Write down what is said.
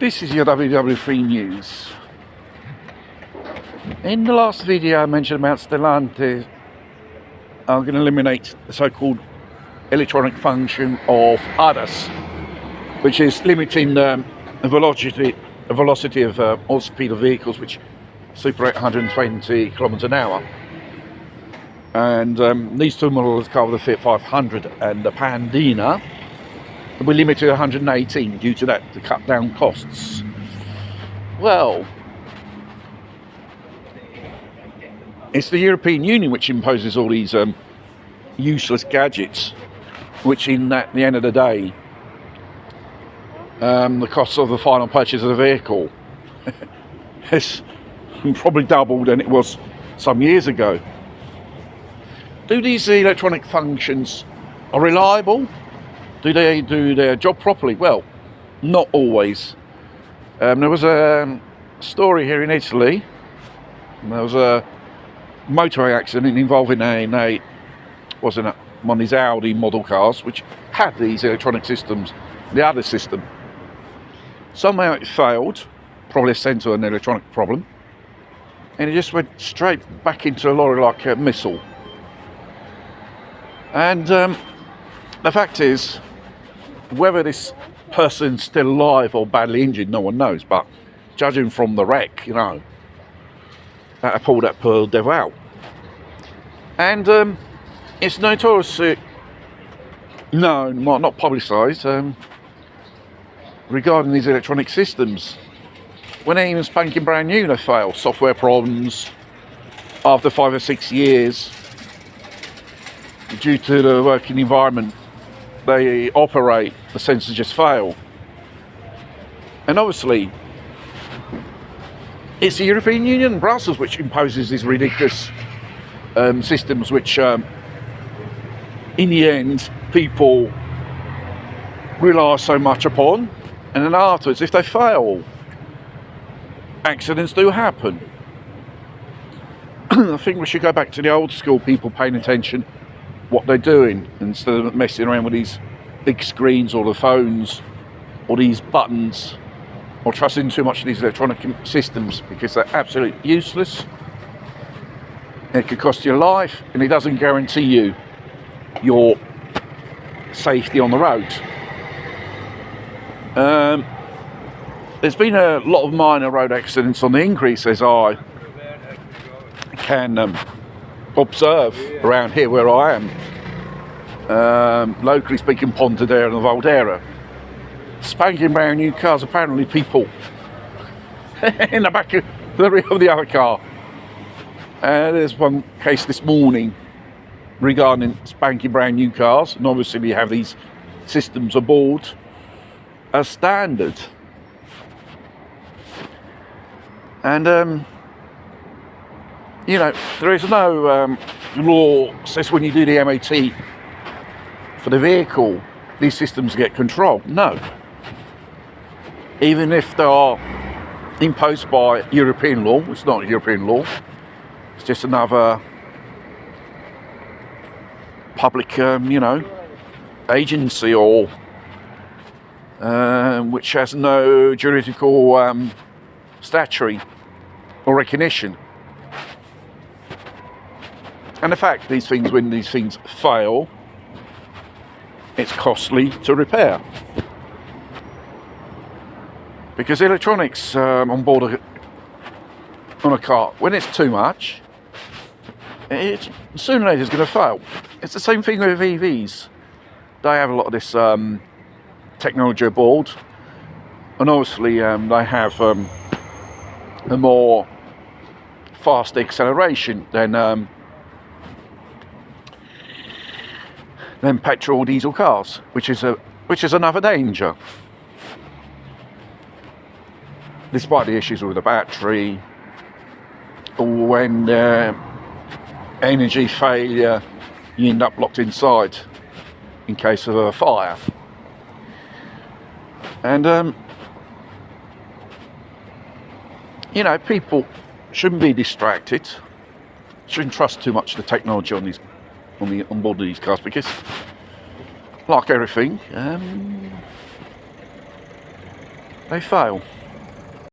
This is your WW3 News. In the last video I mentioned about Stellantis are going to eliminate the so-called electronic function of ADAS, which is limiting the velocity of or speed of vehicles which superate 120 kilometers an hour. And these two models cover the Fiat 500 and the Pandina. We're limited to 118 due to that, to cut down costs. Well, it's the European Union which imposes all these useless gadgets, which at the end of the day, the cost of the final purchase of the vehicle has probably doubled than it was some years ago. Do these electronic functions are reliable? Do they do their job properly? Well, not always. There was a story here in Italy. There was a motorway accident involving one of these Audi model cars which had these electronic systems, the other system. Somehow it failed, probably a sensor or an electronic problem, and it just went straight back into a lorry like a missile. And the fact is, whether this person's still alive or badly injured, no one knows. But judging from the wreck, that I pulled that poor devil out. And it's notoriously known, not publicised, regarding these electronic systems. When they're even spanking brand new, they fail. Software problems after 5 or 6 years. Due to the working environment they operate, the sensors just fail. And obviously, it's the European Union, Brussels, which imposes these ridiculous systems which, in the end, people rely so much upon. And then afterwards, if they fail, accidents do happen. I think we should go back to the old school people paying attention what they're doing instead of messing around with these big screens or the phones or these buttons or trusting too much of these electronic systems, because they're absolutely useless. It could cost you life, and it doesn't guarantee you your safety on the road. There's been a lot of minor road accidents on the increase, as I can observe around here where I am, locally speaking, Pontedera and Valdera. Spanking brand new cars, apparently people in the back of the rear of the other car. There's one case this morning regarding spanking brand new cars, and obviously we have these systems aboard as standard. And there is no law that says when you do the MOT for the vehicle, these systems get controlled. No. Even if they are imposed by European law, it's not European law, it's just another public, agency or which has no juridical stature or recognition. And the fact when these things fail, it's costly to repair. Because electronics on board on a car, when it's too much, sooner or later it's going to fail. It's the same thing with EVs. They have a lot of this technology aboard, and obviously they have a more fast acceleration than petrol or diesel cars, which is another danger. Despite the issues with the battery, or when energy failure, you end up locked inside in case of a fire. And people shouldn't be distracted, shouldn't trust too much the technology on board of these cars, because like everything, they fail.